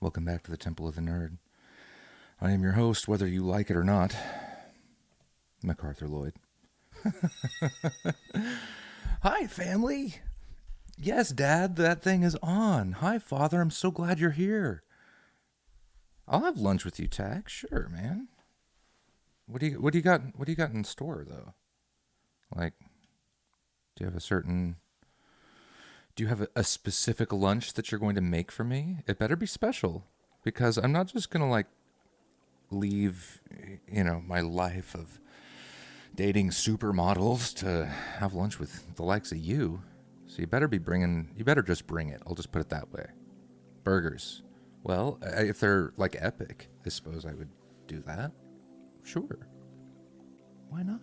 Welcome back to the Temple of the Nerd. I am your host, whether you like it or not, MacArthur Lloyd. Hi, family. Yes, Dad, that thing is on. Hi, Father. I'm so glad you're here. I'll have lunch with you, Tag. Sure, man. What do you got in store though? Like, do you have a specific lunch that you're going to make for me? It better be special, because I'm not just going to leave, my life of dating supermodels to have lunch with the likes of you. So you better just bring it. I'll just put it that way. Burgers. Well, if they're epic, I suppose I would do that. Sure. Why not?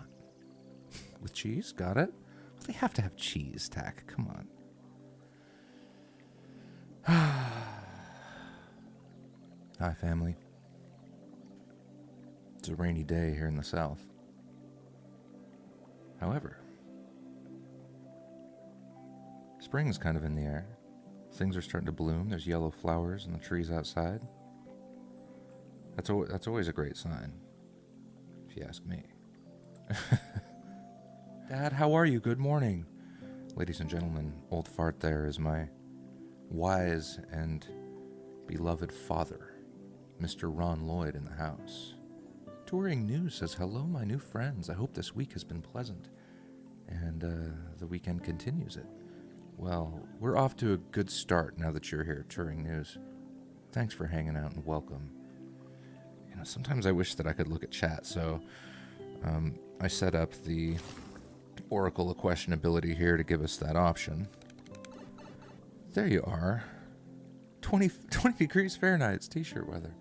With cheese? Got it? Well, they have to have cheese, Tack. Come on. Hi, family. It's a rainy day here in the South. However, spring's kind of in the air. Things are starting to bloom. There's yellow flowers in the trees outside. That's always a great sign, if you ask me. Dad, how are you? Good morning. Ladies and gentlemen, old fart there is my wise and beloved father, Mr. Ron Lloyd, in the house. Touring News says, hello, my new friends. I hope this week has been pleasant, and the weekend continues it. Well, we're off to a good start now that you're here, Touring News. Thanks for hanging out and welcome. Sometimes I wish that I could look at chat, so I set up the Oracle of Questionability here to give us that option. There you are. 20 degrees Fahrenheit. It's t-shirt weather.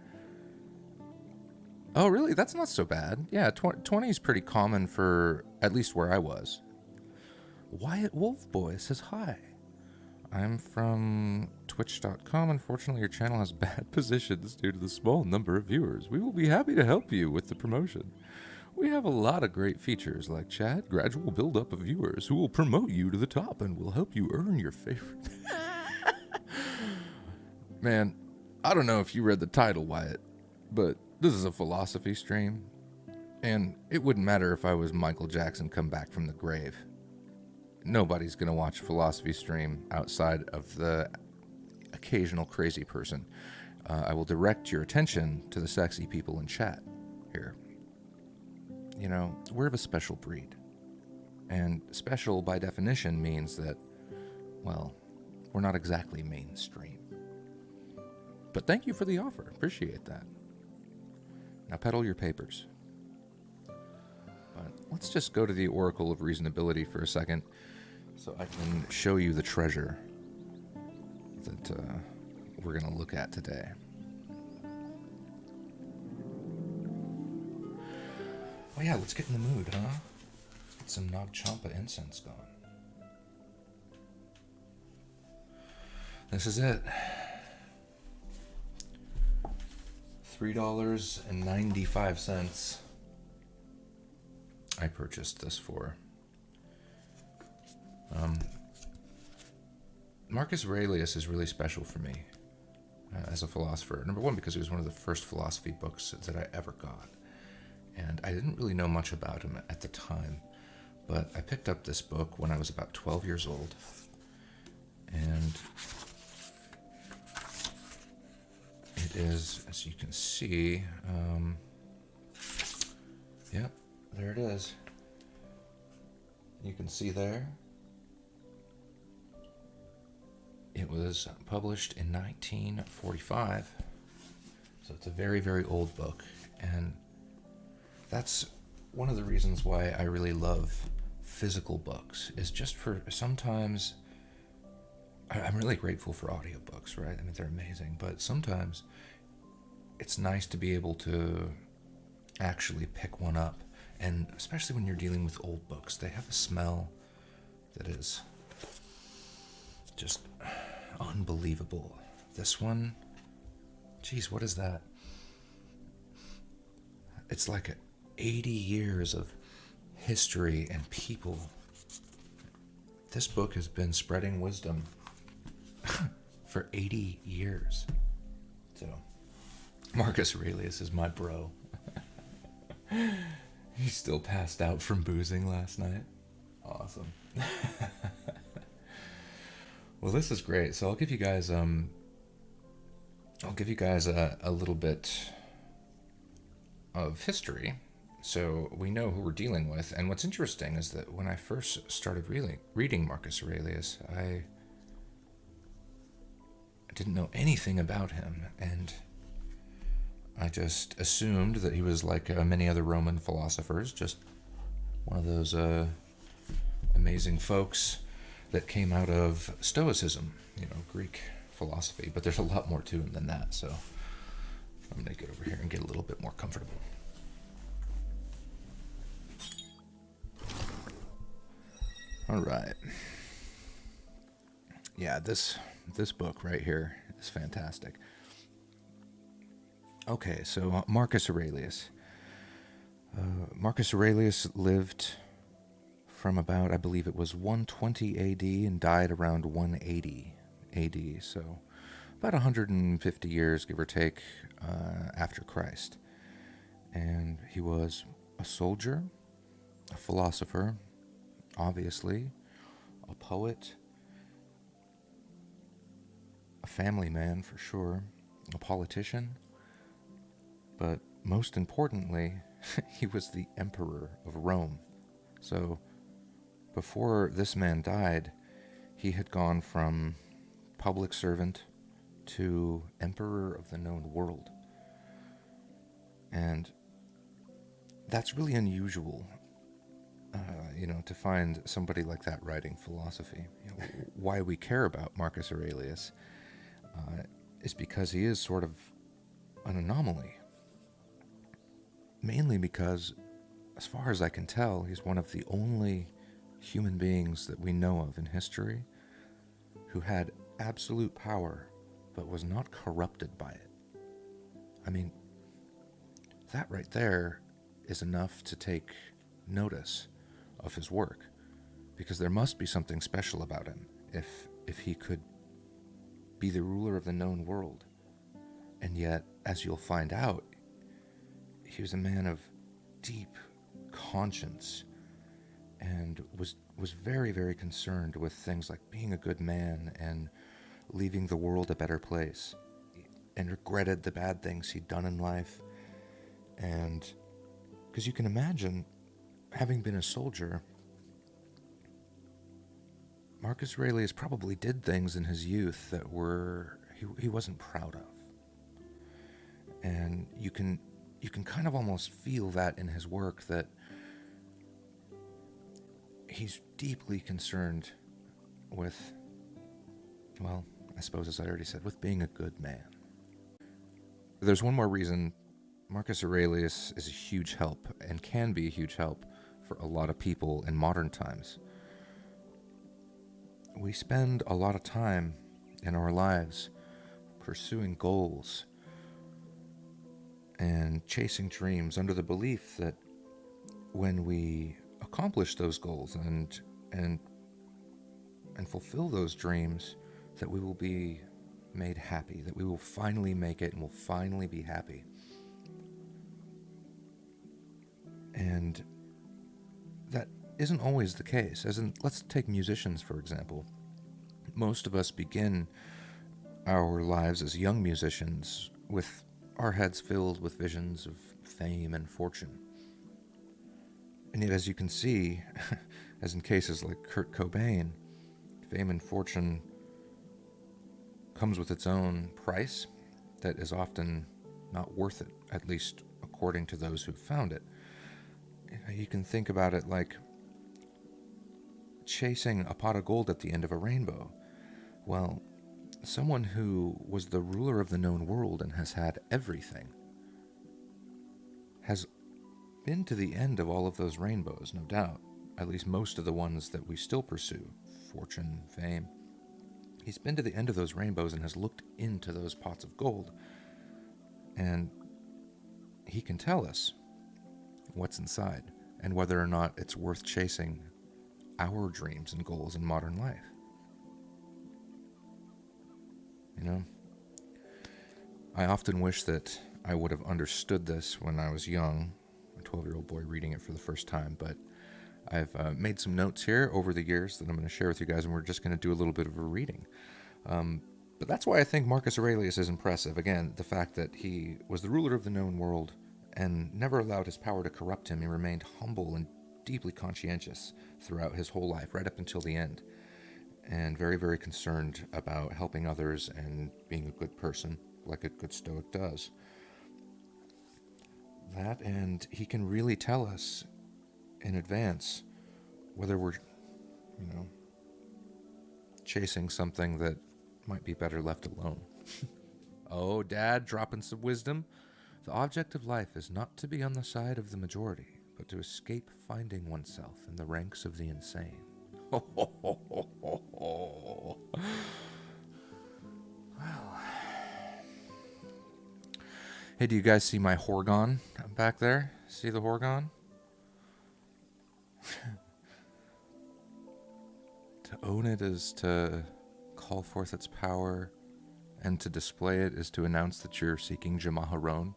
Oh, really? That's not so bad. Yeah, 20 is pretty common for at least where I was. Wyatt Wolfboy says hi. I'm from twitch.com. Unfortunately, your channel has bad positions due to the small number of viewers. We will be happy to help you with the promotion. We have a lot of great features like chat, gradual build-up of viewers who will promote you to the top and will help you earn your favorite. Man, I don't know if you read the title, Wyatt, but this is a philosophy stream, and it wouldn't matter if I was Michael Jackson come back from the grave. Nobody's going to watch a philosophy stream outside of the occasional crazy person. I will direct your attention to the sexy people in chat here. We're of a special breed. And special, by definition, means that, well, we're not exactly mainstream. But thank you for the offer. Appreciate that. Now peddle your papers. But let's just go to the Oracle of Reasonability for a second so I can show you the treasure that we're going to look at today. Oh yeah, let's get in the mood, huh? Let's get some Nag Champa incense going. This is it. $3.95 I purchased this for. Marcus Aurelius is really special for me as a philosopher. Number one, because he was one of the first philosophy books that I ever got. And I didn't really know much about him at the time, but I picked up this book when I was about 12 years old. And it is, as you can see, yep, there it is. You can see there. It was published in 1945, so it's a very, very old book, and that's one of the reasons why I really love physical books, is just for sometimes, I'm really grateful for audiobooks, right? I mean, they're amazing, but sometimes it's nice to be able to actually pick one up, and especially when you're dealing with old books, they have a smell that is just unbelievable. This one, geez, what is that? It's like 80 years of history and people. This book has been spreading wisdom for 80 years. So Marcus Aurelius is my bro. He's still passed out from boozing last night. Awesome. Well, this is great. So I'll give you guys a little bit of history, so we know who we're dealing with. And what's interesting is that when I first started reading Marcus Aurelius, I didn't know anything about him, and I just assumed that he was like many other Roman philosophers, just one of those amazing folks that came out of Stoicism, Greek philosophy. But there's a lot more to him than that, so I'm going to get over here and get a little bit more comfortable. All right. Yeah, this book right here is fantastic. Okay, so Marcus Aurelius. Marcus Aurelius lived from about, I believe it was 120 AD and died around 180 AD, so about 150 years, give or take, after Christ. And he was a soldier, a philosopher, obviously, a poet, a family man for sure, a politician, but most importantly, he was the emperor of Rome. So before this man died, he had gone from public servant to emperor of the known world. And that's really unusual, to find somebody like that writing philosophy. Why we care about Marcus Aurelius is because he is sort of an anomaly. Mainly because, as far as I can tell, he's one of the only human beings that we know of in history who had absolute power but was not corrupted by it. I mean, that right there is enough to take notice of his work, because there must be something special about him if he could be the ruler of the known world. And yet, as you'll find out, he was a man of deep conscience and was very, very concerned with things like being a good man and leaving the world a better place, and regretted the bad things he'd done in life. And because you can imagine, having been a soldier, Marcus Aurelius probably did things in his youth that he wasn't proud of. And you can kind of almost feel that in his work, that he's deeply concerned with, well, I suppose, as I already said, with being a good man. There's one more reason Marcus Aurelius is a huge help, and can be a huge help for a lot of people in modern times. We spend a lot of time in our lives pursuing goals and chasing dreams under the belief that when we accomplish those goals and fulfill those dreams, that we will be made happy, that we will finally make it and will finally be happy. And that isn't always the case. Let's take musicians, for example. Most of us begin our lives as young musicians with our heads filled with visions of fame and fortune. And yet, as you can see, as in cases like Kurt Cobain, fame and fortune comes with its own price that is often not worth it, at least according to those who've found it. You can think about it like chasing a pot of gold at the end of a rainbow. Well, someone who was the ruler of the known world and has had everything has been to the end of all of those rainbows, no doubt. At least most of the ones that we still pursue, fortune, fame. He's been to the end of those rainbows and has looked into those pots of gold. And he can tell us what's inside and whether or not it's worth chasing our dreams and goals in modern life. I often wish that I would have understood this when I was young, a 12-year-old boy reading it for the first time, but I've made some notes here over the years that I'm going to share with you guys, and we're just going to do a little bit of a reading. But that's why I think Marcus Aurelius is impressive. Again, the fact that he was the ruler of the known world and never allowed his power to corrupt him. He remained humble and deeply conscientious throughout his whole life, right up until the end, and very, very concerned about helping others and being a good person, like a good Stoic does. That, and he can really tell us in advance whether we're, chasing something that might be better left alone. Oh, Dad, dropping some wisdom. The object of life is not to be on the side of the majority, but to escape finding oneself in the ranks of the insane. Well, hey, do you guys see my Horgon back there? See the Horgon? To own it is to call forth its power, and to display it is to announce that you're seeking Jamaharon.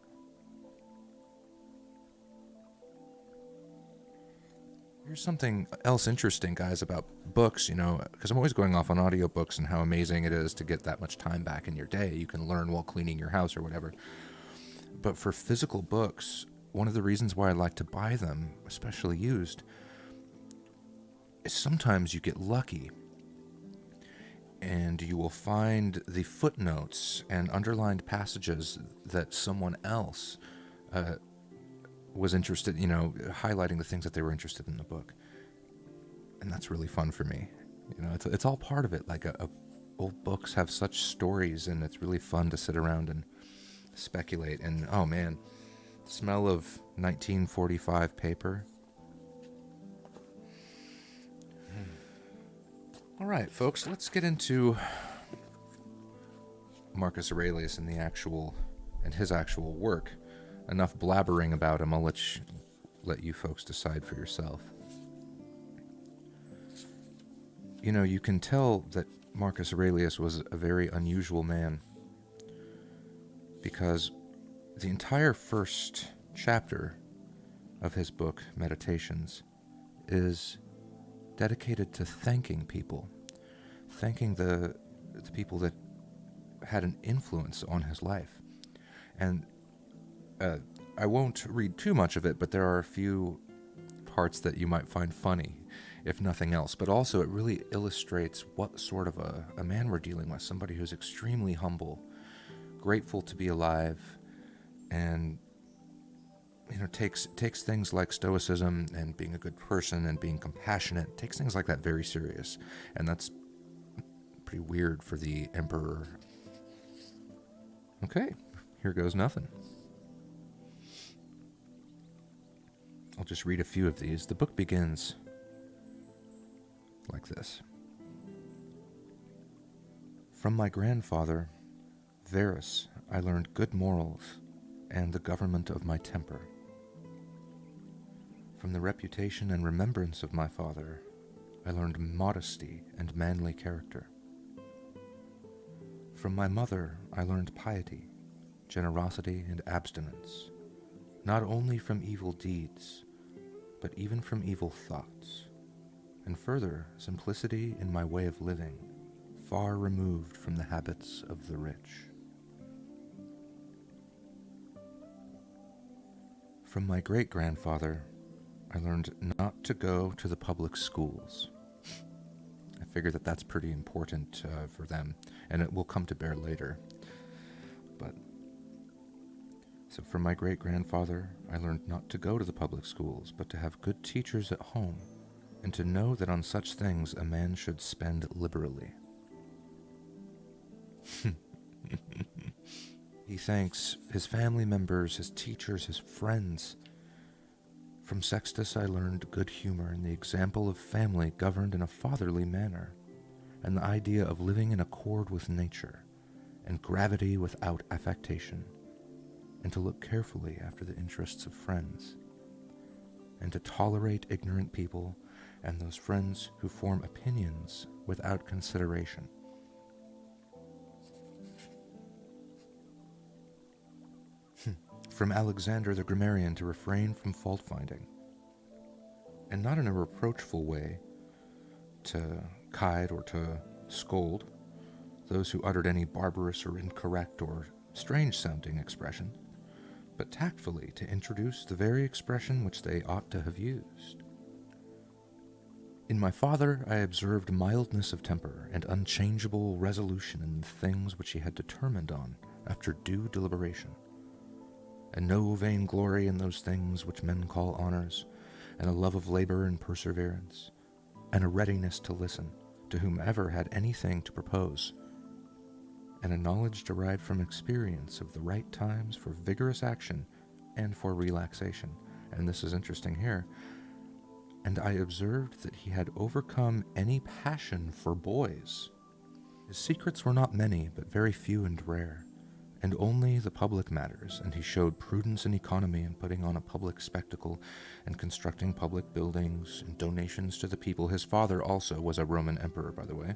Here's something else interesting, guys, about books, because I'm always going off on audiobooks and how amazing it is to get that much time back in your day. You can learn while cleaning your house or whatever. But for physical books, one of the reasons why I like to buy them, especially used, is sometimes you get lucky and you will find the footnotes and underlined passages that someone else was interested, highlighting the things that they were interested in the book. And that's really fun for me. It's all part of it. Like old books have such stories, and it's really fun to sit around and speculate. And oh man, the smell of 1945 paper. All right, folks, let's get into Marcus Aurelius and his actual work. Enough blabbering about him. I'll let you folks decide for yourself. You can tell that Marcus Aurelius was a very unusual man, because the entire first chapter of his book, Meditations, is dedicated to thanking people, thanking the people that had an influence on his life. And I won't read too much of it, but there are a few parts that you might find funny, if nothing else. But also it really illustrates what sort of a man we're dealing with, somebody who's extremely humble, grateful to be alive, and takes things like stoicism and being a good person and being compassionate, takes things like that very serious. And that's pretty weird for the emperor. Okay, here goes nothing. I'll just read a few of these. The book begins like this. From my grandfather, Verus, I learned good morals and the government of my temper. From the reputation and remembrance of my father, I learned modesty and manly character. From my mother, I learned piety, generosity, and abstinence, not only from evil deeds, but even from evil thoughts, and further, simplicity in my way of living, far removed from the habits of the rich. From my great-grandfather, I learned not to go to the public schools. I figure that that's pretty important for them, and it will come to bear later. So from my great-grandfather, I learned not to go to the public schools, but to have good teachers at home, and to know that on such things a man should spend liberally. He thanks his family members, his teachers, his friends. From Sextus I learned good humor and the example of family governed in a fatherly manner, and the idea of living in accord with nature, and gravity without affectation, and to look carefully after the interests of friends, and to tolerate ignorant people and those friends who form opinions without consideration. from Alexander the grammarian to refrain from fault-finding, and not in a reproachful way to chide or to scold those who uttered any barbarous or incorrect or strange-sounding expression, but tactfully to introduce the very expression which they ought to have used. In my father I observed mildness of temper and unchangeable resolution in the things which he had determined on after due deliberation, and no vain glory in those things which men call honors, and a love of labor and perseverance, and a readiness to listen to whomever had anything to propose, and a knowledge derived from experience of the right times for vigorous action and for relaxation. And this is interesting here. And I observed that he had overcome any passion for boys. His secrets were not many, but very few and rare, and only the public matters, and he showed prudence and economy in putting on a public spectacle and constructing public buildings and donations to the people. His father also was a Roman emperor, by the way.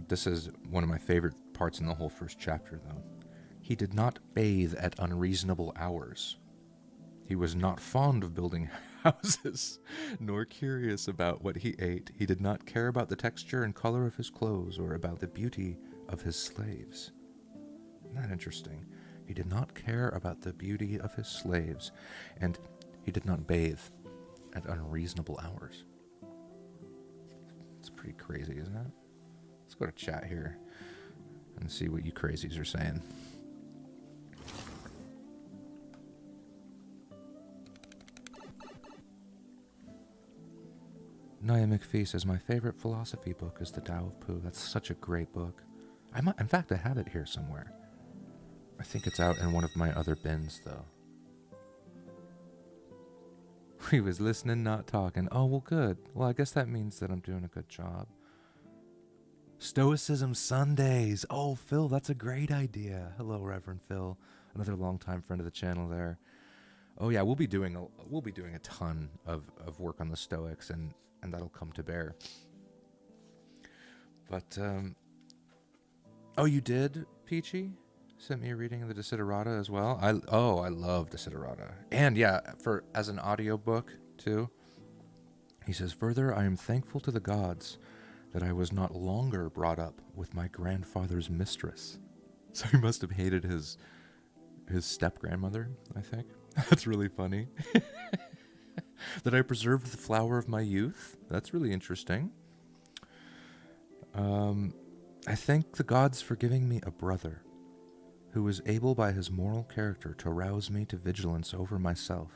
This is one of my favorite parts in the whole first chapter, though. He did not bathe at unreasonable hours. He was not fond of building houses, nor curious about what he ate. He did not care about the texture and color of his clothes or about the beauty of his slaves. Isn't that interesting? He did not care about the beauty of his slaves, and he did not bathe at unreasonable hours. It's pretty crazy, isn't it? Let's go to chat here and see what you crazies are saying. Naya McPhee says, my favorite philosophy book is The Tao of Pooh. That's such a great book. In fact, I have it here somewhere. I think it's out in one of my other bins, though. He was listening, not talking. Oh, well, good. Well, I guess that means that I'm doing a good job. Stoicism Sundays. Oh, Phil, that's a great idea. Hello, Reverend Phil, another longtime friend of the channel there. Oh yeah, we'll be doing a ton of work on the Stoics, and that'll come to bear. But oh, you did, Peachy? Sent me a reading of the Desiderata as well. I love Desiderata, and yeah, as an audiobook too. He says, further, I am thankful to the gods that I was not longer brought up with my grandfather's mistress. So he must have hated his step-grandmother, I think. That's really funny. That I preserved the flower of my youth. That's really interesting. I thank the gods for giving me a brother who was able by his moral character to rouse me to vigilance over myself,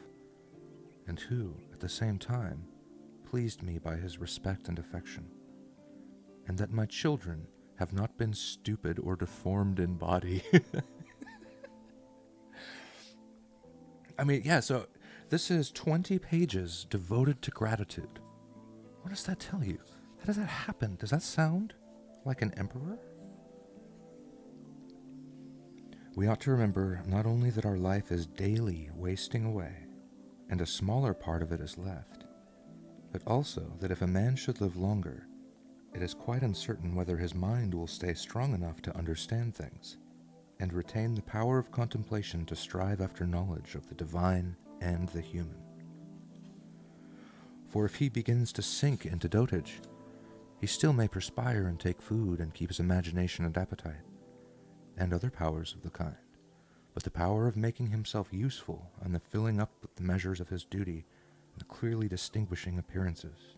and who, at the same time, pleased me by his respect and affection, and that my children have not been stupid or deformed in body. I mean, yeah, so this is 20 pages devoted to gratitude. What does that tell you? How does that happen? Does that sound like an emperor? We ought to remember not only that our life is daily wasting away, and a smaller part of it is left, but also that if a man should live longer, it is quite uncertain whether his mind will stay strong enough to understand things, and retain the power of contemplation to strive after knowledge of the divine and the human. For if he begins to sink into dotage, he still may perspire and take food and keep his imagination and appetite, and other powers of the kind, but the power of making himself useful and the filling up with the measures of his duty and the clearly distinguishing appearances,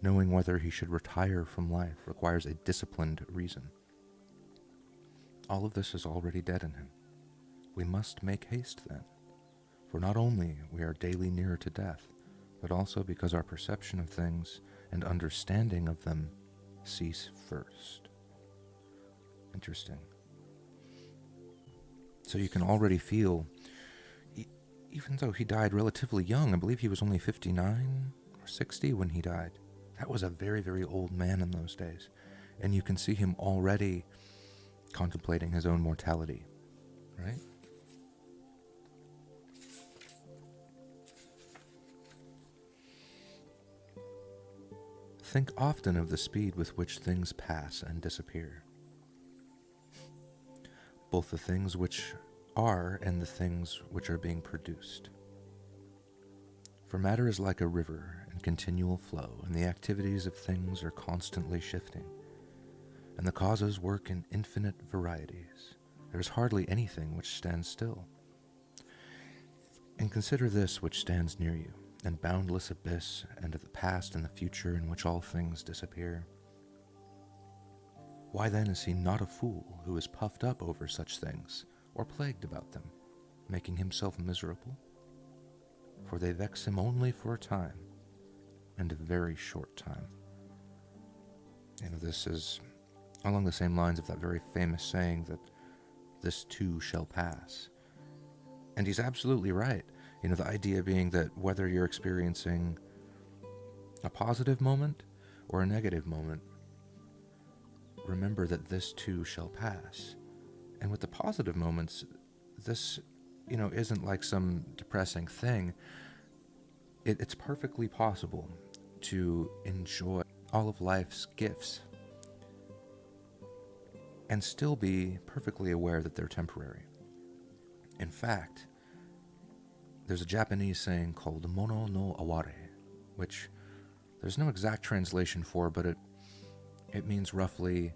knowing whether he should retire from life, requires a disciplined reason. All of this is already dead in him. We must make haste then, for not only we are daily nearer to death, but also because our perception of things and understanding of them cease first. Interesting. So you can already feel, even though he died relatively young, I believe he was only 59 or 60 when he died. That was a very, very old man in those days. And you can see him already contemplating his own mortality, right? Think often of the speed with which things pass and disappear. Both the things which are and the things which are being produced. For matter is like a river in continual flow, and the activities of things are constantly shifting, and the causes work in infinite varieties. There is hardly anything which stands still. And consider this which stands near you, and boundless abyss, and of the past and the future in which all things disappear. Why then is he not a fool who is puffed up over such things, or plagued about them, making himself miserable? For they vex him only for a time, and a very short time. This is along the same lines of that very famous saying that this too shall pass. And he's absolutely right. The idea being that whether you're experiencing a positive moment or a negative moment, remember that this too shall pass. And with the positive moments, this, isn't like some depressing thing. It's perfectly possible to enjoy all of life's gifts and still be perfectly aware that they're temporary. In fact, there's a Japanese saying called mono no aware, which there's no exact translation for, but it means roughly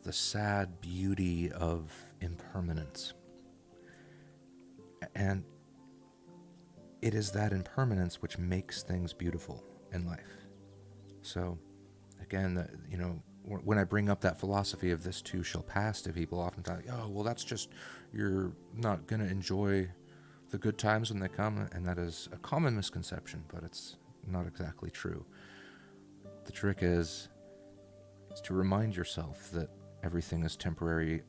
the sad beauty of impermanence. And it is that impermanence which makes things beautiful in life. So, again, when I bring up that philosophy of this too shall pass to people, oftentimes, that's just, you're not going to enjoy the good times when they come, and that is a common misconception, but it's not exactly true. The trick is to remind yourself that everything is temporary,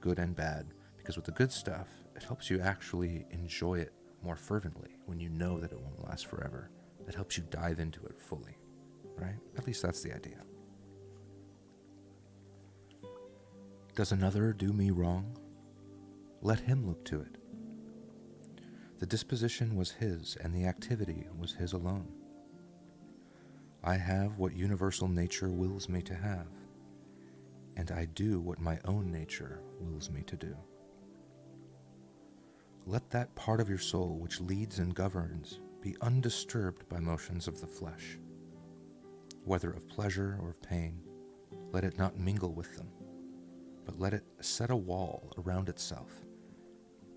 good and bad, because with the good stuff, it helps you actually enjoy it more fervently when you know that it won't last forever. It helps you dive into it fully, right? At least that's the idea. Does another do me wrong? Let him look to it. The disposition was his, and the activity was his alone. I have what universal nature wills me to have, and I do what my own nature wills me to do. Let that part of your soul which leads and governs be undisturbed by motions of the flesh. Whether of pleasure or of pain, let it not mingle with them, but let it set a wall around itself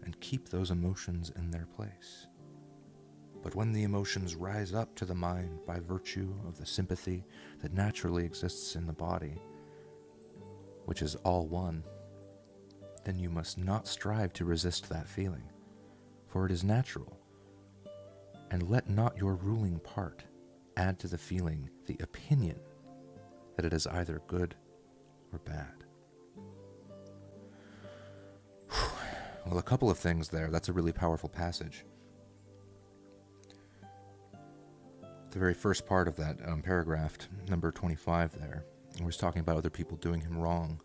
and keep those emotions in their place. But when the emotions rise up to the mind by virtue of the sympathy that naturally exists in the body, which is all one, then you must not strive to resist that feeling, for it is natural. And let not your ruling part add to the feeling the opinion that it is either good or bad. Well, a couple of things there. That's a really powerful passage. The very first part of that paragraph, number 25 there, where he's talking about other people doing him wrong.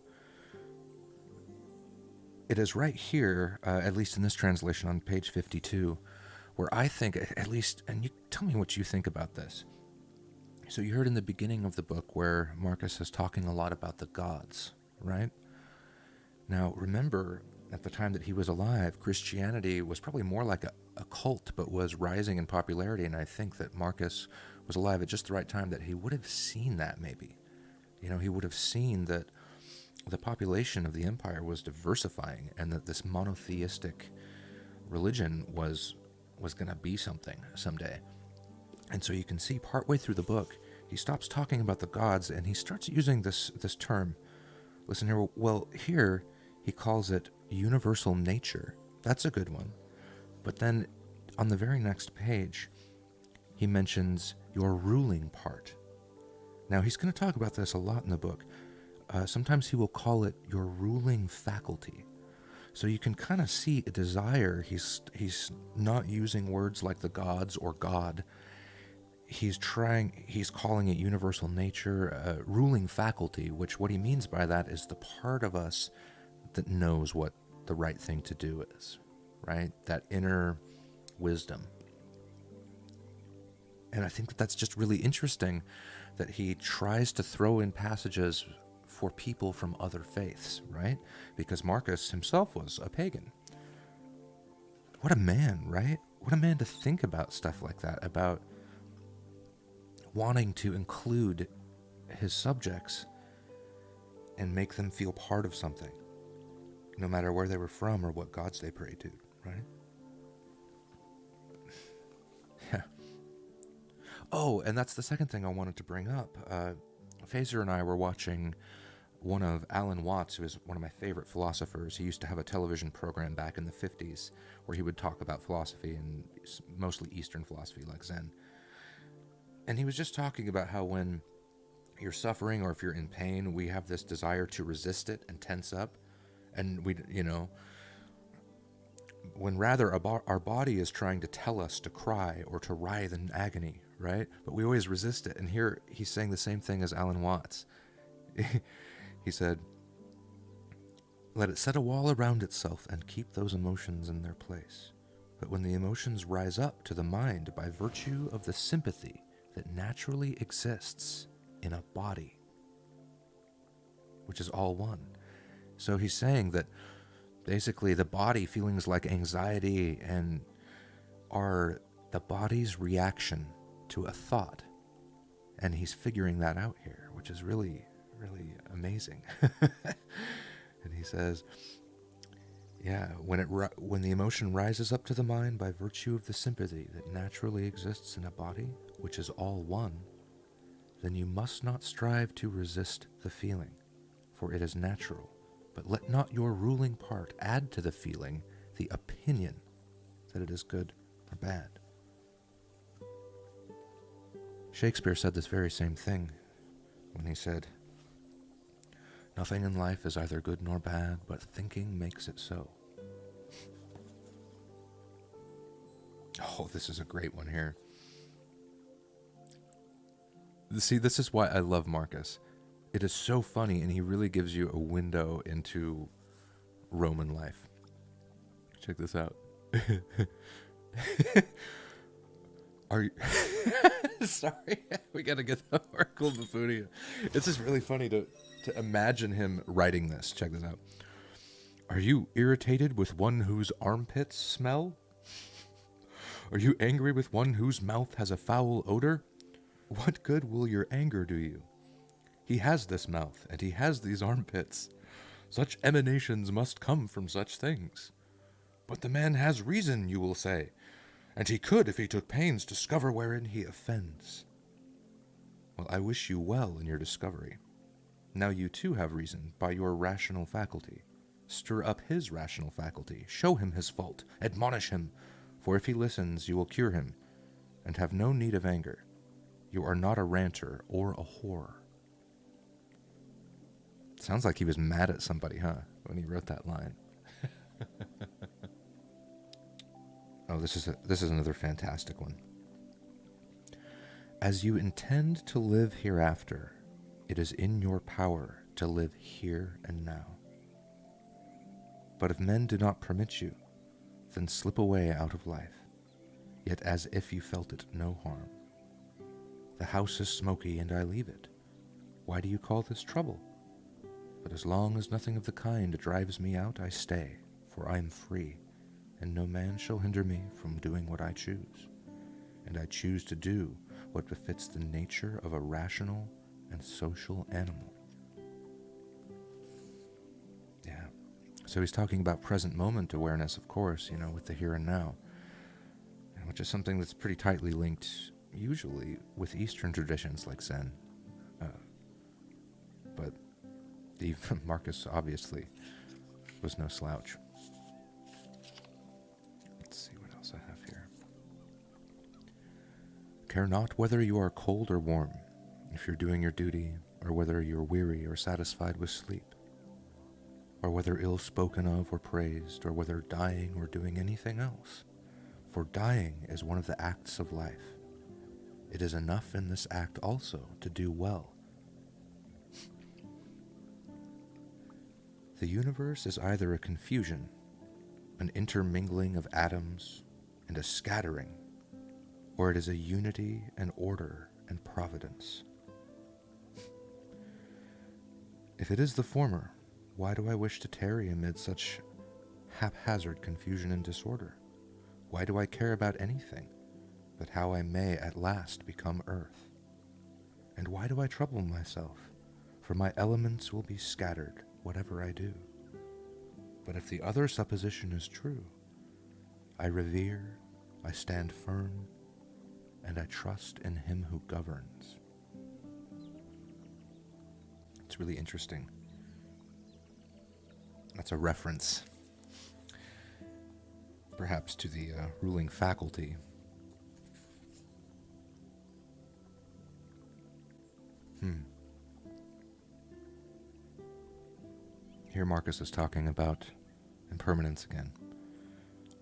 It is right here, at least in this translation on page 52, where I think, at least, and you tell me what you think about this. So you heard in the beginning of the book where Marcus is talking a lot about the gods, right? Now, remember, at the time that he was alive, Christianity was probably more like a cult, but was rising in popularity, and I think that Marcus was alive at just the right time that he would have seen that, maybe. He would have seen that the population of the empire was diversifying, and that this monotheistic religion was going to be something someday. And so you can see partway through the book, he stops talking about the gods, and he starts using this term. Listen here. Well, here he calls it universal nature. That's a good one. But then on the very next page, he mentions your ruling part. Now, he's going to talk about this a lot in the book. Sometimes he will call it your ruling faculty. So you can kind of see a desire. He's not using words like the gods or God. He's calling it universal nature, ruling faculty, which what he means by that is the part of us that knows what the right thing to do is, right? That inner wisdom. And I think that that's just really interesting that he tries to throw in passages for people from other faiths, right? Because Marcus himself was a pagan. What a man, right? What a man to think about stuff like that, about wanting to include his subjects and make them feel part of something, no matter where they were from or what gods they prayed to, right? Yeah. Oh, and that's the second thing I wanted to bring up. Phaser and I were watching one of Alan Watts, who is one of my favorite philosophers. He used to have a television program back in the 50s where he would talk about philosophy, and mostly Eastern philosophy like Zen. And he was just talking about how when you're suffering or if you're in pain, we have this desire to resist it and tense up. And when rather our body is trying to tell us to cry or to writhe in agony, right? But we always resist it. And here he's saying the same thing as Alan Watts. He said, "Let it set a wall around itself and keep those emotions in their place. But when the emotions rise up to the mind by virtue of the sympathy that naturally exists in a body," which is all one. So he's saying that basically the body feelings like anxiety and are the body's reaction to a thought. And he's figuring that out here, which is really, really amazing. And he says, yeah, when the emotion rises up to the mind by virtue of the sympathy that naturally exists in a body, which is all one, then you must not strive to resist the feeling, for it is natural. But let not your ruling part add to the feeling the opinion that it is good or bad. Shakespeare said this very same thing when he said, "Nothing in life is either good nor bad, but thinking makes it so." Oh, this is a great one here. See, this is why I love Marcus. It is so funny, and he really gives you a window into Roman life. Check this out. Are you... Sorry, we gotta get the Oracle Buffonia. It's just really funny to imagine him writing this. Check this out. "Are you irritated with one whose armpits smell? Are you angry with one whose mouth has a foul odor? What good will your anger do you? He has this mouth, and he has these armpits. Such emanations must come from such things. But the man has reason, you will say, and he could if he took pains to discover wherein he offends. Well, I wish you well in your discovery. Now you too have reason by your rational faculty. Stir up his rational faculty, show him his fault, admonish him, for if he listens, you will cure him, and have no need of anger. You are not a ranter or a whore." Sounds like he was mad at somebody, huh, when he wrote that line. Oh, this is another fantastic one. "As you intend to live hereafter, it is in your power to live here and now. But if men do not permit you, then slip away out of life, yet as if you felt it no harm. The house is smoky and I leave it. Why do you call this trouble? But as long as nothing of the kind drives me out, I stay, for I am free, and no man shall hinder me from doing what I choose. And I choose to do what befits the nature of a rational and social animal." Yeah. So he's talking about present moment awareness, of course, with the here and now, which is something that's pretty tightly linked, usually, with Eastern traditions like Zen. But Marcus obviously was no slouch. Let's see what else I have here. "Care not whether you are cold or warm, if you're doing your duty, or whether you're weary or satisfied with sleep, or whether ill spoken of or praised, or whether dying or doing anything else. For dying is one of the acts of life. It is enough in this act also to do well. The universe is either a confusion, an intermingling of atoms, and a scattering, or it is a unity and order and providence. If it is the former, why do I wish to tarry amid such haphazard confusion and disorder? Why do I care about anything but how I may at last become earth? And why do I trouble myself? For my elements will be scattered, whatever I do. But if the other supposition is true, I revere, I stand firm, and I trust in him who governs. It's really interesting. That's a reference, perhaps, to the ruling faculty. Here Marcus is talking about impermanence again.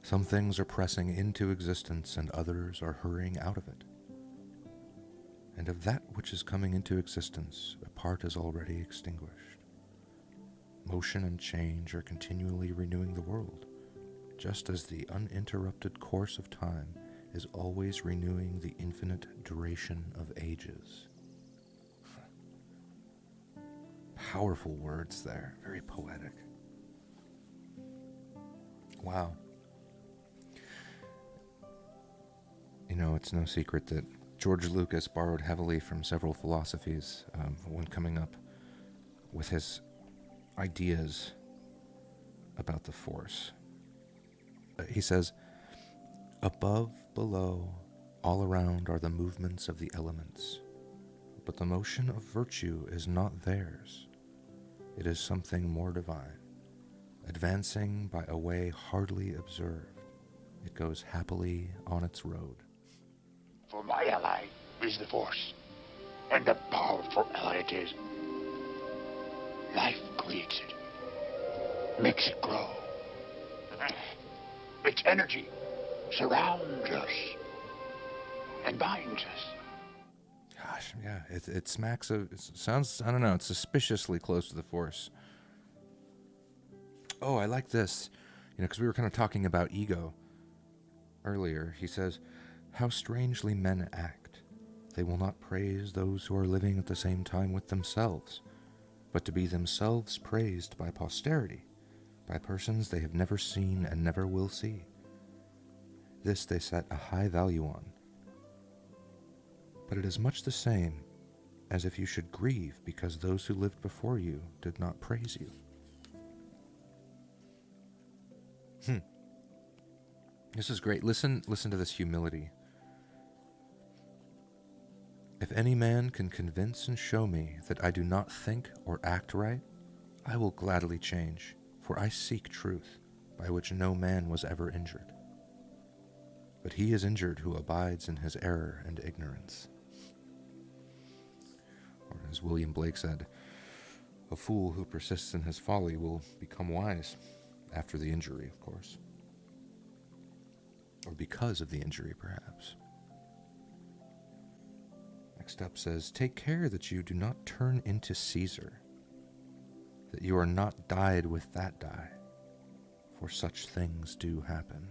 Some things are pressing into existence and others are hurrying out of it. And of that which is coming into existence, a part is already extinguished. Motion and change are continually renewing the world, just as the uninterrupted course of time is always renewing the infinite duration of ages. Powerful words there, very poetic. Wow. You know, it's no secret that George Lucas borrowed heavily from several philosophies when coming up with his ideas about the Force. He says, above, below, all around are the movements of the elements, but the motion of virtue is not theirs. It is something more divine, advancing by a way hardly observed. It goes happily on its road. For my ally is the Force, and a powerful ally it is. Life creates it, makes it grow. Its energy surrounds us and binds us. Gosh, yeah, it smacks of, it sounds, I don't know, it's suspiciously close to the Force. Oh, I like this, because we were kind of talking about ego earlier. He says, how strangely men act. They will not praise those who are living at the same time with themselves, but to be themselves praised by posterity, by persons they have never seen and never will see. This they set a high value on. But it is much the same as if you should grieve because those who lived before you did not praise you. This is great. Listen to this humility. If any man can convince and show me that I do not think or act right, I will gladly change, for I seek truth, by which no man was ever injured. But he is injured who abides in his error and ignorance. Or as William Blake said, a fool who persists in his folly will become wise after the injury, of course. Or because of the injury, perhaps. Next up says, take care that you do not turn into Caesar, that you are not dyed with that dye, for such things do happen.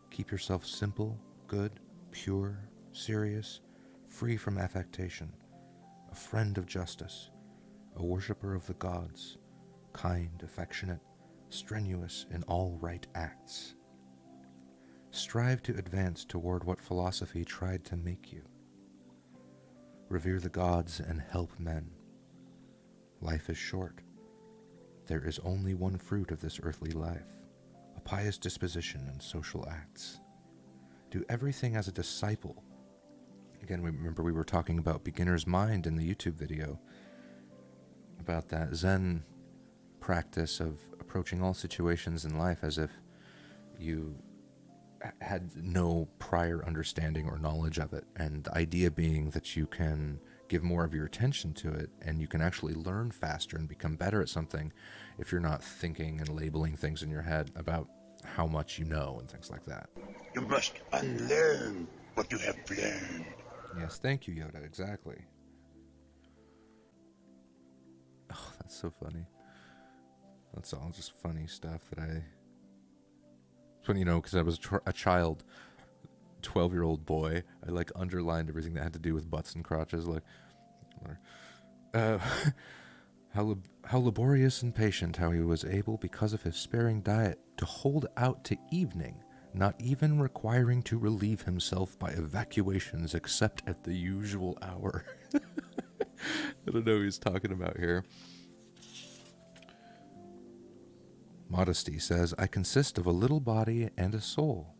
Keep yourself simple, good, pure, serious, free from affectation, a friend of justice, a worshipper of the gods, kind, affectionate, strenuous in all right acts. Strive to advance toward what philosophy tried to make you. Revere the gods and help men. Life is short. There is only one fruit of this earthly life, a pious disposition and social acts. Do everything as a disciple. Again, remember we were talking about beginner's mind in the YouTube video, about that Zen practice of approaching all situations in life as if you had no prior understanding or knowledge of it, and the idea being that you can give more of your attention to it and you can actually learn faster and become better at something if you're not thinking and labeling things in your head about how much you know and things like that. You must unlearn what you have learned. Yes, thank you, Yoda, exactly. Oh, that's so funny. That's all just funny stuff that it's funny, because I was a child, 12-year-old boy, I underlined everything that had to do with butts and crotches, how laborious and patient how he was able, because of his sparing diet, to hold out to evening not even requiring to relieve himself by evacuations except at the usual hour. I don't know who he's talking about here. Modesty says, I consist of a little body and a soul.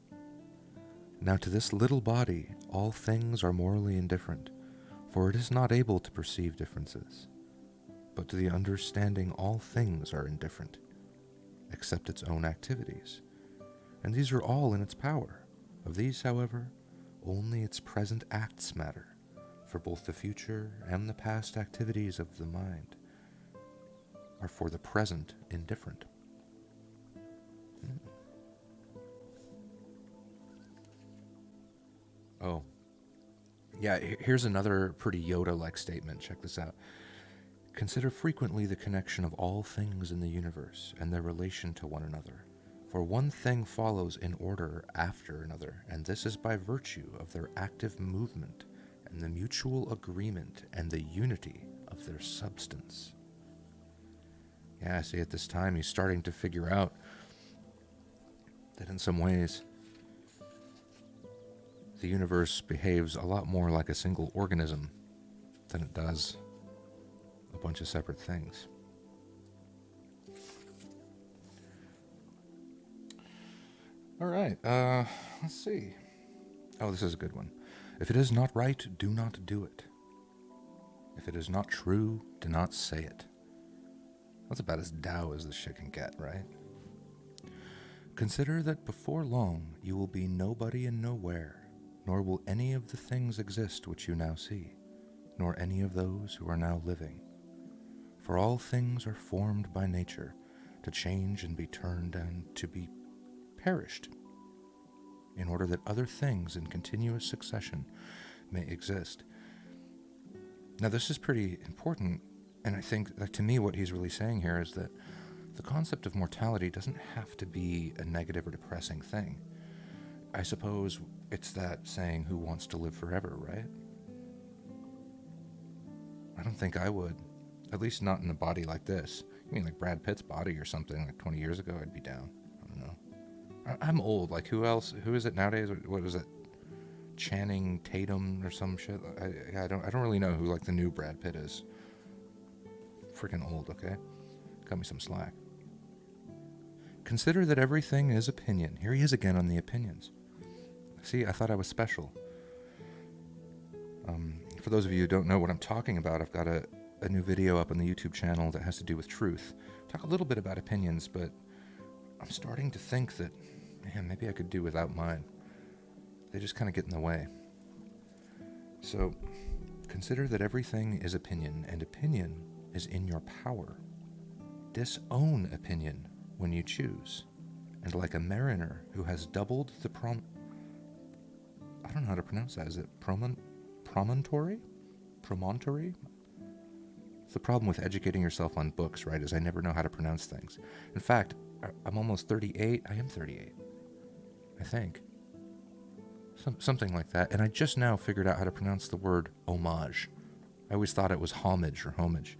Now to this little body all things are morally indifferent, for it is not able to perceive differences. But to the understanding all things are indifferent, except its own activities. And these are all in its power. Of these, however, only its present acts matter, for both the future and the past activities of the mind are for the present indifferent. Oh, yeah, here's another pretty Yoda-like statement. Check this out. Consider frequently the connection of all things in the universe and their relation to one another. For one thing follows in order after another, and this is by virtue of their active movement and the mutual agreement and the unity of their substance. Yeah, see, at this time he's starting to figure out that in some ways the universe behaves a lot more like a single organism than it does a bunch of separate things. All right, let's see. Oh, this is a good one. If it is not right, do not do it. If it is not true, do not say it. That's about as Tao as this shit can get, right? Consider that before long you will be nobody and nowhere, nor will any of the things exist which you now see, nor any of those who are now living. For all things are formed by nature, to change and be turned and to be perished, in order that other things in continuous succession may exist. Now this is pretty important, and I think that to me what he's really saying here is that the concept of mortality doesn't have to be a negative or depressing thing. I suppose it's that saying, who wants to live forever, right? I don't think I would. At least not in a body like this. You mean like Brad Pitt's body or something like 20 years ago, I'd be down. I don't know. I'm old. Like, who else? Who is it nowadays? What was it? Channing Tatum or some shit? I don't really know who like the new Brad Pitt is. Freaking old, okay? Cut me some slack. Consider that everything is opinion. Here he is again on the opinions. See, I thought I was special. For those of you who don't know what I'm talking about, I've got a new video up on the YouTube channel that has to do with truth. Talk a little bit about opinions, but I'm starting to think that, man, maybe I could do without mine. They just kind of get in the way. So, consider that everything is opinion, and opinion is in your power. Disown opinion when you choose, and like a mariner who has doubled the I don't know how to pronounce that. Is it promontory? Promontory? The problem with educating yourself on books, right, is I never know how to pronounce things. In fact, I'm almost 38. I am 38, I think. Something like that. And I just now figured out how to pronounce the word homage. I always thought it was homage or homage.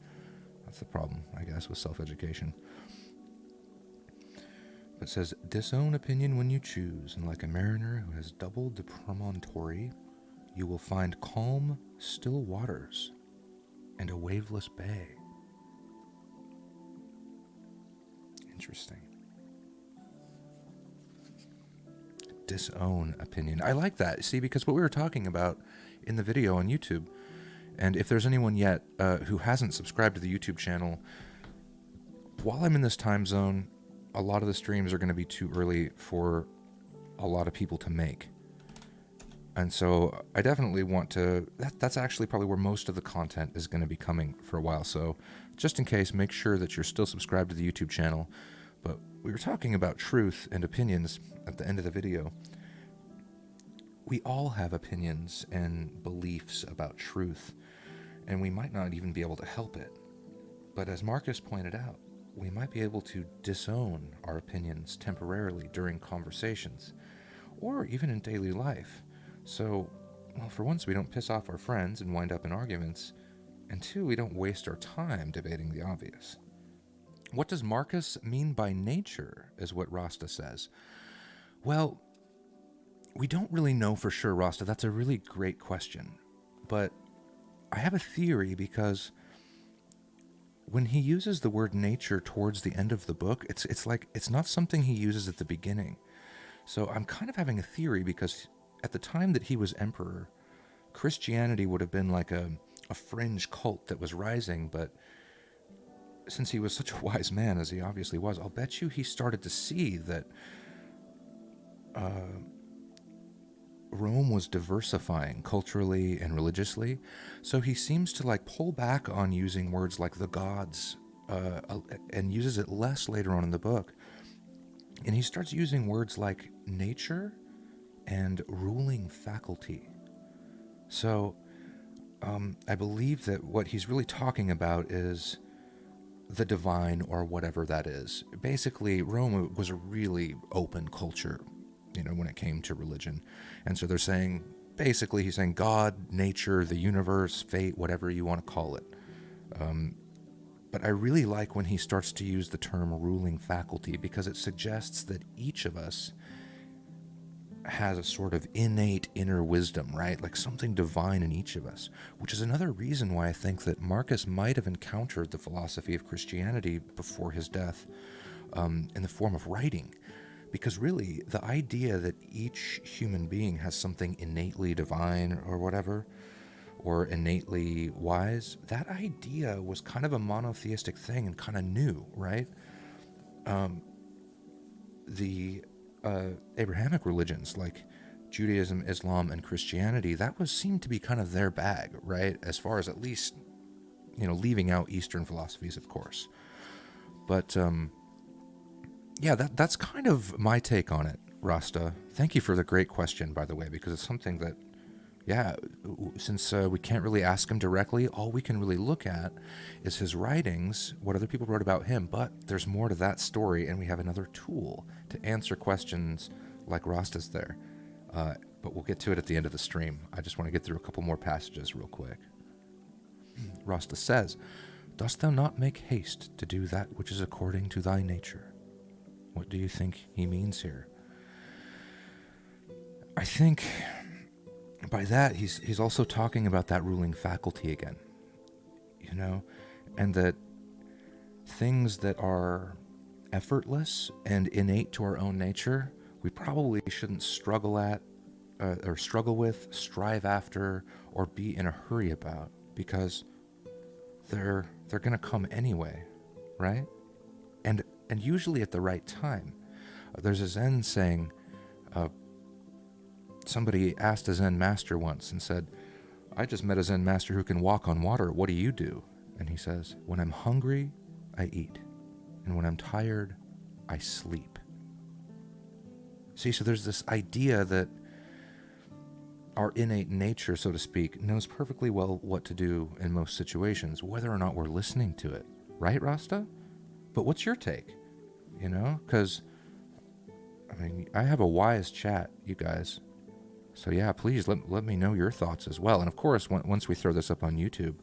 That's the problem, I guess, with self-education. It says, disown opinion when you choose, and like a mariner who has doubled the promontory, you will find calm, still waters and a waveless bay. Interesting. Disown opinion. I like that. See, because what we were talking about in the video on YouTube, and if there's anyone yet who hasn't subscribed to the YouTube channel, while I'm in this time zone, a lot of the streams are going to be too early for a lot of people to make. And so I definitely want to, that's actually probably where most of the content is going to be coming for a while. So just in case, make sure that you're still subscribed to the YouTube channel. But we were talking about truth and opinions at the end of the video. We all have opinions and beliefs about truth, and we might not even be able to help it. But as Marcus pointed out, we might be able to disown our opinions temporarily during conversations, or even in daily life. So, well, for once, we don't piss off our friends and wind up in arguments, and two, we don't waste our time debating the obvious. What does Marcus mean by nature, is what Rasta says. Well, We don't really know for sure, Rasta. That's a really great question. But I have a theory because when he uses the word nature towards the end of the book, it's like it's not something he uses at the beginning. So I'm kind of having a theory because at the time that he was emperor, Christianity would have been like a fringe cult that was rising, but since he was such a wise man, as he obviously was, I'll bet you he started to see that Rome was diversifying culturally and religiously. So he seems to like pull back on using words like the gods and uses it less later on in the book. And he starts using words like nature and ruling faculty. So I believe that what he's really talking about is the divine or whatever that is. Basically, Rome was a really open culture, when it came to religion. And so they're saying, basically, he's saying God, nature, the universe, fate, whatever you want to call it. But I really like when he starts to use the term ruling faculty because it suggests that each of us has a sort of innate inner wisdom, right? Like something divine in each of us, which is another reason why I think that Marcus might have encountered the philosophy of Christianity before his death in the form of writing. Because really, the idea that each human being has something innately divine or whatever, or innately wise, that idea was kind of a monotheistic thing and kind of new, right? The Abrahamic religions like Judaism, Islam, and Christianity, seemed to be kind of their bag, right? As far as at least, leaving out Eastern philosophies, of course. But yeah, that's kind of my take on it, Rasta. Thank you for the great question, by the way, because it's something that, since we can't really ask him directly, all we can really look at is his writings, what other people wrote about him, but there's more to that story, and we have another tool to answer questions like Rasta's there. But we'll get to it at the end of the stream. I just want to get through a couple more passages real quick. Rasta says, "Dost thou not make haste to do that which is according to thy nature?" What do you think he means here? I think by that he's also talking about that ruling faculty again, and that things that are effortless and innate to our own nature, we probably shouldn't struggle with, strive after, or be in a hurry about, because they're going to come anyway, right? And usually at the right time. There's a Zen saying, somebody asked a Zen master once and said, "I just met a Zen master who can walk on water. What do you do?" And he says, "When I'm hungry, I eat. And when I'm tired, I sleep." See, so there's this idea that our innate nature, so to speak, knows perfectly well what to do in most situations, whether or not we're listening to it. Right, Rasta? But what's your take? Because, I have a wise chat, you guys. So yeah, please let me know your thoughts as well. And of course, once we throw this up on YouTube,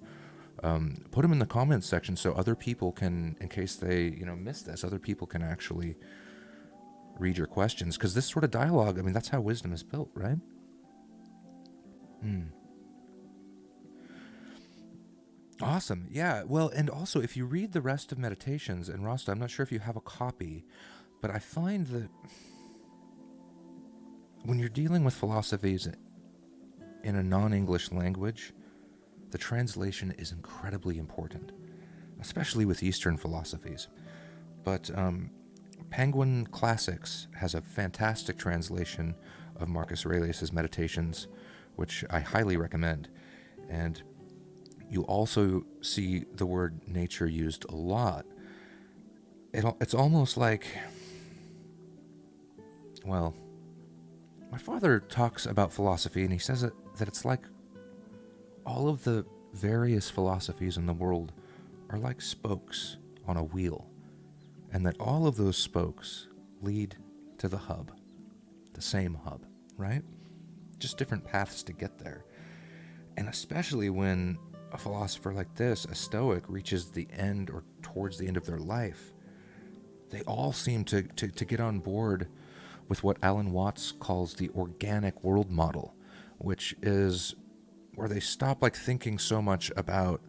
put them in the comments section so other people can, in case they, miss this, other people can actually read your questions. Because this sort of dialogue, that's how wisdom is built, right? Awesome. Yeah. Well, and also if you read the rest of Meditations, and Rasta, I'm not sure if you have a copy, but I find that when you're dealing with philosophies in a non-English language, the translation is incredibly important, especially with Eastern philosophies. But Penguin Classics has a fantastic translation of Marcus Aurelius' Meditations, which I highly recommend. And you also see the word nature used a lot. It's almost like, well, my father talks about philosophy, and he says that it's like all of the various philosophies in the world are like spokes on a wheel, and that all of those spokes lead to the hub, the same hub, right? Just different paths to get there. And especially when a philosopher like this, a Stoic, reaches the end or towards the end of their life, they all seem to get on board with what Alan Watts calls the organic world model, which is where they stop thinking so much about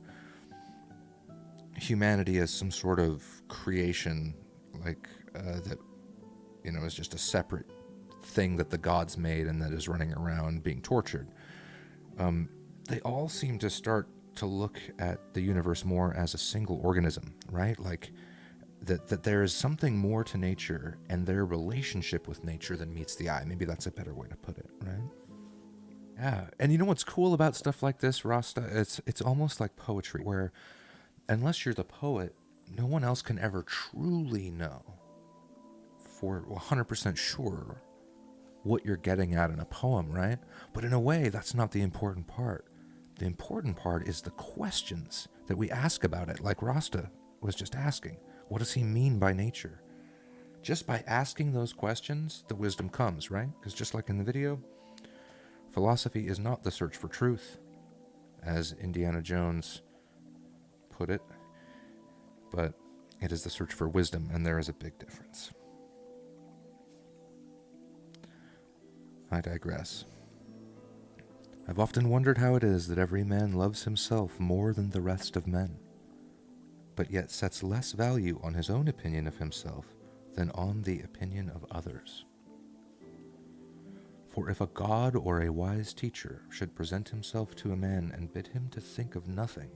humanity as some sort of creation, that is just a separate thing that the gods made and that is running around being tortured. They all seem to start to look at the universe more as a single organism, right? That there is something more to nature and their relationship with nature than meets the eye. Maybe that's a better way to put it, right? Yeah, and you know what's cool about stuff like this, Rasta? It's almost like poetry, where unless you're the poet, no one else can ever truly know for 100% sure what you're getting at in a poem, right? But in a way, that's not the important part. The important part is the questions that we ask about it, like Rasta was just asking. What does he mean by nature? Just by asking those questions, the wisdom comes, right? Because just like in the video, philosophy is not the search for truth, as Indiana Jones put it, but it is the search for wisdom, and there is a big difference. I digress. I've often wondered how it is that every man loves himself more than the rest of men, but yet sets less value on his own opinion of himself than on the opinion of others. For if a god or a wise teacher should present himself to a man and bid him to think of nothing,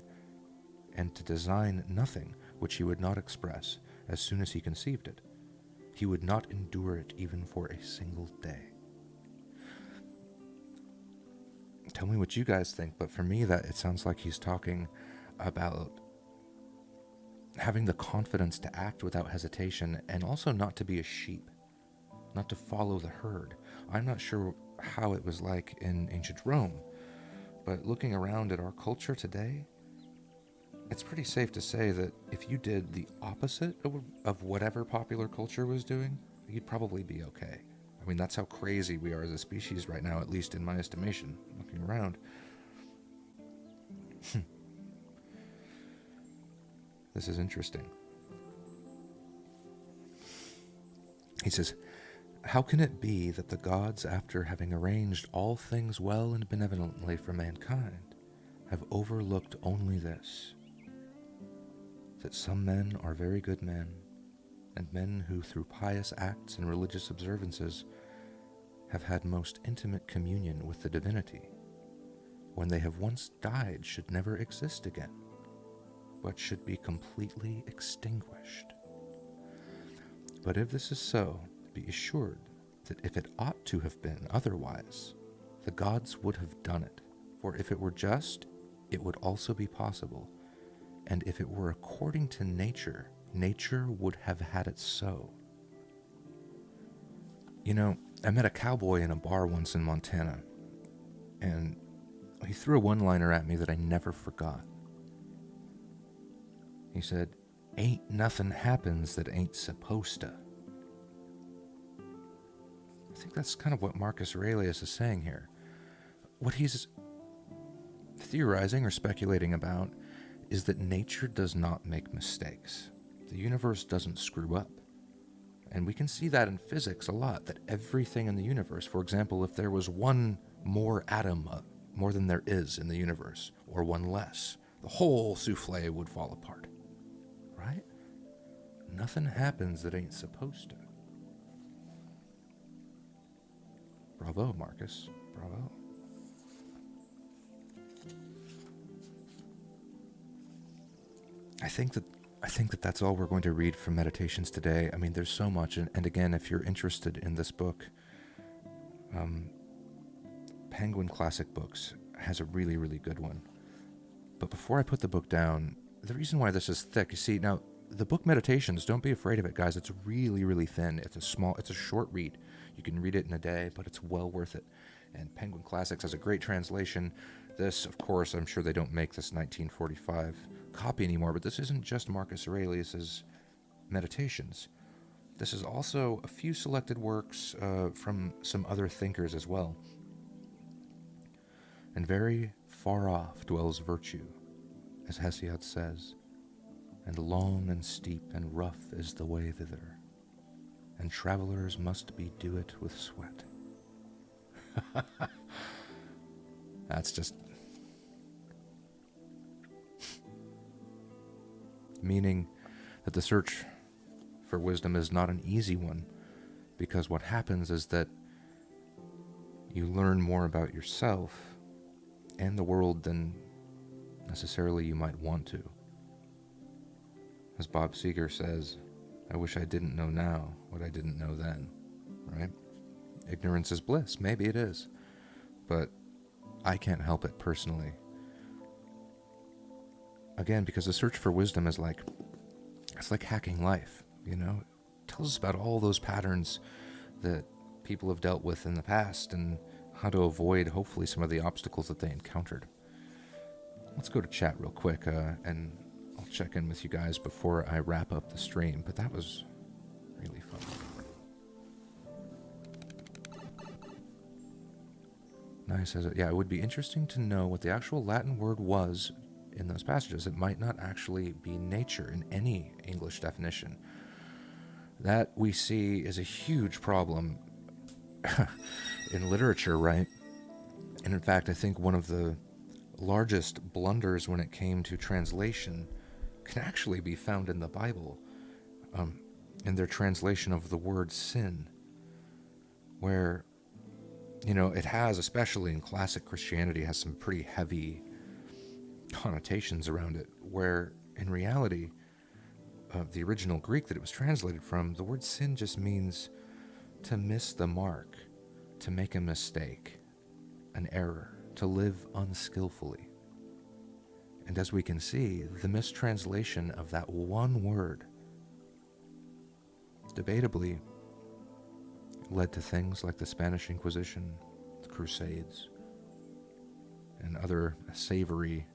and to design nothing which he would not express as soon as he conceived it, he would not endure it even for a single day. Tell me what you guys think, but for me, that it sounds like he's talking about having the confidence to act without hesitation, and also not to be a sheep, not to follow the herd. I'm not sure how it was like in ancient Rome, but looking around at our culture today, it's pretty safe to say that if you did the opposite of whatever popular culture was doing, you'd probably be okay. I mean, that's how crazy we are as a species right now, at least in my estimation, looking around. This is interesting. He says, how can it be that the gods, after having arranged all things well and benevolently for mankind, have overlooked only this, that some men are very good men, and men who through pious acts and religious observances have had most intimate communion with the divinity, when they have once died should never exist again, but should be completely extinguished. But if this is so, be assured that if it ought to have been otherwise, the gods would have done it, for if it were just, it would also be possible, and if it were according to nature, nature would have had it so. You know, I met a cowboy in a bar once in Montana, and he threw a one-liner at me that I never forgot. He said, "Ain't nothing happens that ain't supposed to." I think that's kind of what Marcus Aurelius is saying here. What he's theorizing or speculating about is that nature does not make mistakes. The universe doesn't screw up. And we can see that in physics a lot, that everything in the universe, for example, if there was one more atom, more than there is in the universe, or one less, the whole souffle would fall apart. Right? Nothing happens that ain't supposed to. Bravo, Marcus. Bravo. I think that that's all we're going to read from Meditations today. I mean, there's so much, and again, if you're interested in this book, Penguin Classic Books has a really, really good one. But before I put the book down, the reason why this is thick, you see, now, the book Meditations, don't be afraid of it, guys. It's really, really thin. It's a short read. You can read it in a day, but it's well worth it. And Penguin Classics has a great translation. This, of course, I'm sure they don't make this 1945 copy anymore, but this isn't just Marcus Aurelius's Meditations. This is also a few selected works from some other thinkers as well. And very far off dwells virtue, as Hesiod says, and long and steep and rough is the way thither, and travelers must bedew it with sweat. That's just... meaning that the search for wisdom is not an easy one, because what happens is that you learn more about yourself and the world than necessarily you might want to. As Bob Seger says, I wish I didn't know now what I didn't know then, right? Ignorance is bliss. Maybe it is. But I can't help it personally. Again, because the search for wisdom is like, it's like hacking life, you know? It tells us about all those patterns that people have dealt with in the past and how to avoid, hopefully, some of the obstacles that they encountered. Let's go to chat real quick, and I'll check in with you guys before I wrap up the stream, but that was really fun. Nice. Says, yeah, it would be interesting to know what the actual Latin word was in those passages. It might not actually be nature in any English definition. That we see is a huge problem in literature, right? And in fact, I think one of the largest blunders when it came to translation can actually be found in the Bible, in their translation of the word sin, where, you know, it has, especially in classic Christianity, has some pretty heavy connotations around it, where in reality, the original Greek that it was translated from, the word sin just means to miss the mark, to make a mistake, an error, to live unskillfully. And as we can see, the mistranslation of that one word debatably led to things like the Spanish Inquisition, the Crusades, and other savory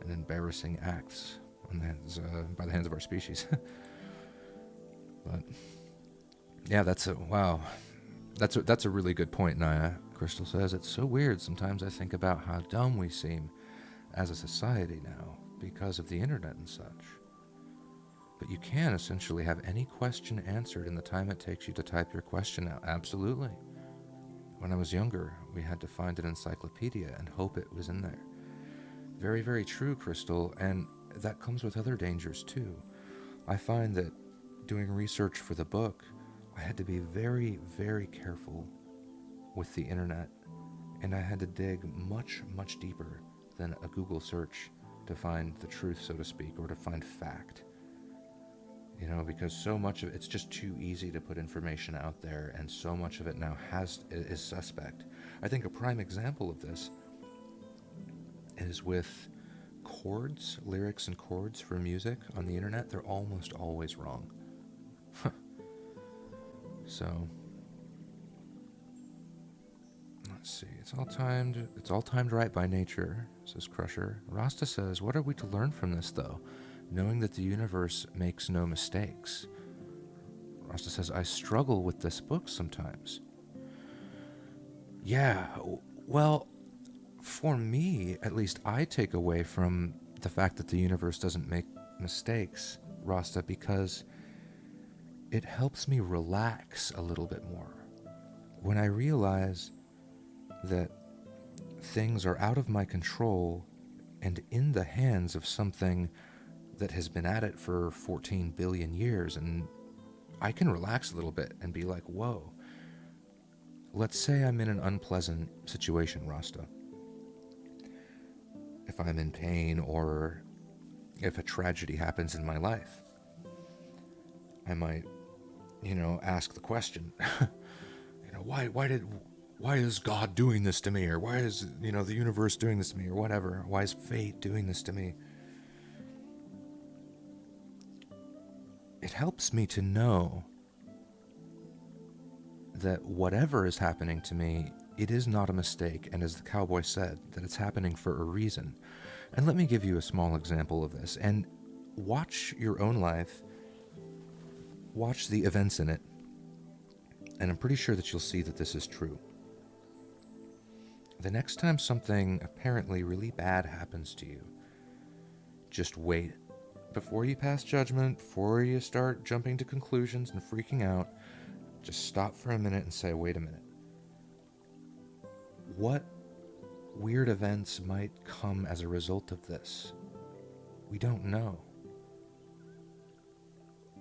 and embarrassing acts by the hands of our species. But yeah, that's a really good point, Naya. Crystal says, it's so weird. Sometimes I think about how dumb we seem as a society now because of the internet and such. But you can essentially have any question answered in the time it takes you to type your question out. Absolutely. When I was younger, we had to find an encyclopedia and hope it was in there. Very, very true, Crystal, and that comes with other dangers too. I find that doing research for the book, I had to be very, very careful with the internet, and I had to dig much, much deeper than a Google search to find the truth, so to speak, or to find fact. You know, because so much of it's just too easy to put information out there, and so much of it now is suspect. I think a prime example of this is with chords, lyrics and chords for music on the internet. They're almost always wrong. So let's see. It's all timed right by nature, says Crusher. Rasta says, what are we to learn from this, though? Knowing that the universe makes no mistakes. Rasta says, I struggle with this book sometimes. Yeah, well, for me, at least, I take away from the fact that the universe doesn't make mistakes, Rasta, because it helps me relax a little bit more. When I realize that things are out of my control and in the hands of something that has been at it for 14 billion years, and I can relax a little bit and be like, whoa. Let's say I'm in an unpleasant situation, Rasta. If I'm in pain or if a tragedy happens in my life, I might, ask the question, why is God doing this to me? Or why is, the universe doing this to me, or whatever? Why is fate doing this to me? It helps me to know that whatever is happening to me, it is not a mistake, and as the cowboy said, that it's happening for a reason. And let me give you a small example of this, and watch your own life, watch the events in it, and I'm pretty sure that you'll see that this is true. The next time something apparently really bad happens to you, just wait before you pass judgment, before you start jumping to conclusions and freaking out, just stop for a minute and say, wait a minute. What weird events might come as a result of this? We don't know.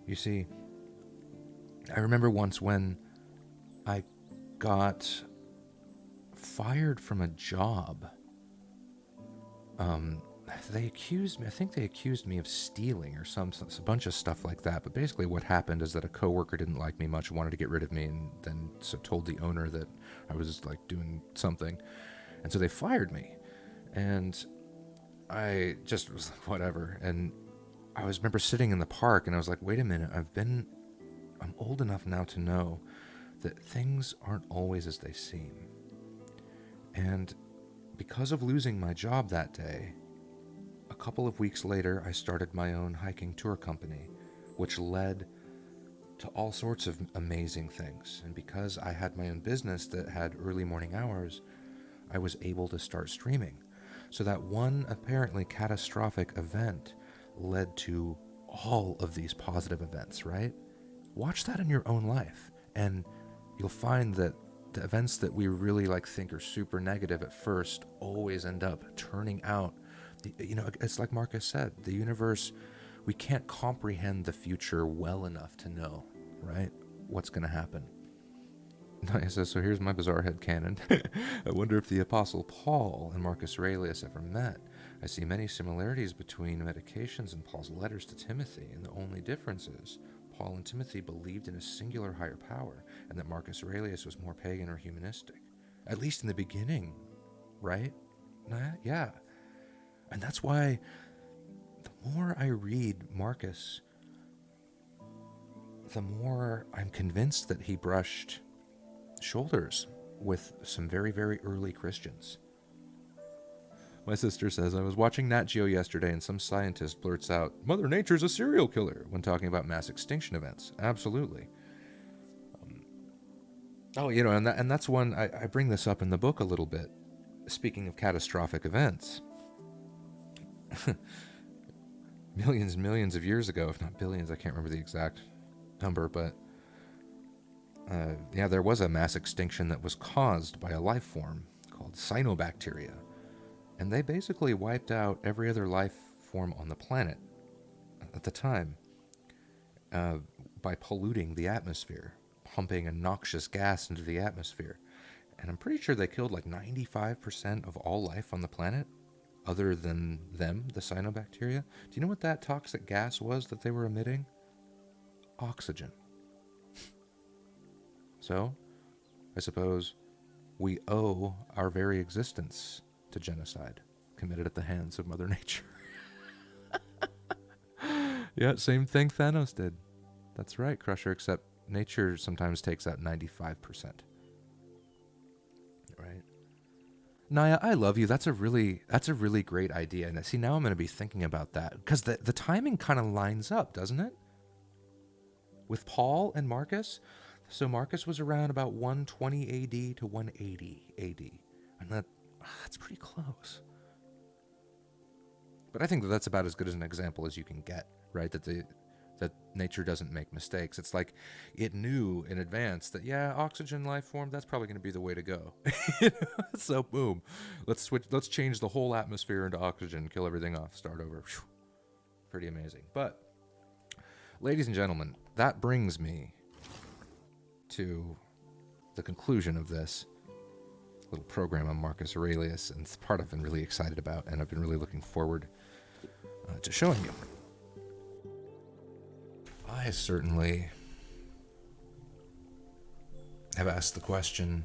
You see, I remember once when I got fired from a job. They accused me, I think they accused me of stealing or a bunch of stuff like that. But basically what happened is that a coworker didn't like me much, wanted to get rid of me, and then told the owner that I was like doing something. And so they fired me. And I just was like, whatever. And I remember sitting in the park and I was like, wait a minute, I'm old enough now to know that things aren't always as they seem. And because of losing my job that day, a couple of weeks later, I started my own hiking tour company, which led to all sorts of amazing things. And because I had my own business that had early morning hours, I was able to start streaming. So that one apparently catastrophic event led to all of these positive events, right? Watch that in your own life, and you'll find that the events that we really think are super negative at first always end up turning out. It's like Marcus said, the universe, we can't comprehend the future well enough to know, right, what's going to happen. He says, so here's my bizarre headcanon. I wonder if the Apostle Paul and Marcus Aurelius ever met. I see many similarities between Meditations and Paul's letters to Timothy, and the only difference is Paul and Timothy believed in a singular higher power, and that Marcus Aurelius was more pagan or humanistic. At least in the beginning, right? Yeah. And that's why the more I read Marcus, the more I'm convinced that he brushed shoulders with some very, very early Christians. My sister says, I was watching Nat Geo yesterday and some scientist blurts out, Mother Nature's a serial killer, when talking about mass extinction events. Absolutely. And that's one, I bring this up in the book a little bit. Speaking of catastrophic events. Millions and millions of years ago, if not billions, I can't remember the exact number, but there was a mass extinction that was caused by a life form called cyanobacteria. And they basically wiped out every other life form on the planet at the time by polluting the atmosphere, pumping a noxious gas into the atmosphere. And I'm pretty sure they killed 95% of all life on the planet, other than them, the cyanobacteria. Do you know what that toxic gas was that they were emitting? Oxygen. So, I suppose we owe our very existence to genocide committed at the hands of Mother Nature. Yeah, same thing Thanos did. That's right, Crusher, except nature sometimes takes out 95%. Right? Naya, I love you. That's a really great idea. And see, now I'm going to be thinking about that, because the timing kind of lines up, doesn't it? With Paul and Marcus. So Marcus was around about 120 AD to 180 AD. And that's pretty close. But I think that's about as good as an example as you can get, right? That nature doesn't make mistakes. It's like it knew in advance that, oxygen life form, that's probably going to be the way to go. So boom, let's change the whole atmosphere into oxygen, kill everything off, start over. Whew. Pretty amazing. But ladies and gentlemen, that brings me to the conclusion of this little program on Marcus Aurelius, and it's the part I've been really excited about, and I've been really looking forward to showing you. I certainly have asked the question,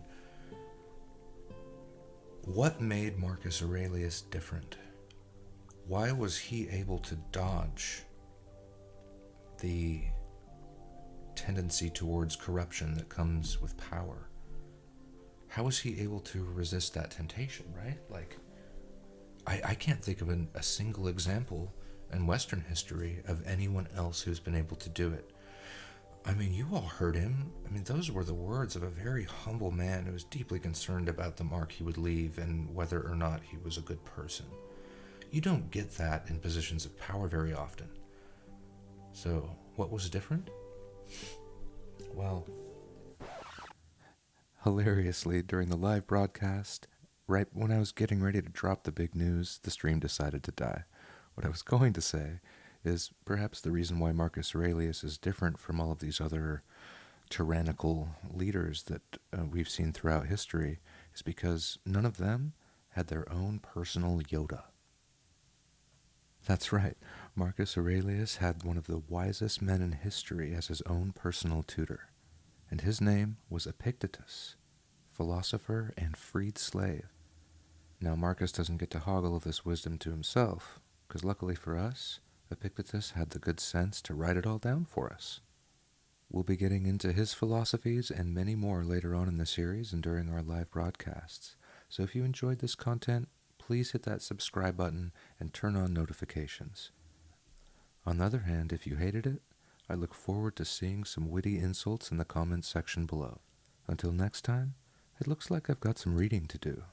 what made Marcus Aurelius different? Why was he able to dodge the tendency towards corruption that comes with power? How was he able to resist that temptation, right? I can't think of a single example in Western history of anyone else who's been able to do it. I mean, you all heard him. I mean, those were the words of a very humble man who was deeply concerned about the mark he would leave and whether or not he was a good person. You don't get that in positions of power very often. So, what was different? Well, hilariously, during the live broadcast, right when I was getting ready to drop the big news, the stream decided to die. What I was going to say is perhaps the reason why Marcus Aurelius is different from all of these other tyrannical leaders that we've seen throughout history is because none of them had their own personal Yoda. That's right, Marcus Aurelius had one of the wisest men in history as his own personal tutor, and his name was Epictetus, philosopher and freed slave. Now Marcus doesn't get to hoggle this wisdom to himself, because luckily for us, Epictetus had the good sense to write it all down for us. We'll be getting into his philosophies and many more later on in the series and during our live broadcasts. So if you enjoyed this content, please hit that subscribe button and turn on notifications. On the other hand, if you hated it, I look forward to seeing some witty insults in the comments section below. Until next time, it looks like I've got some reading to do.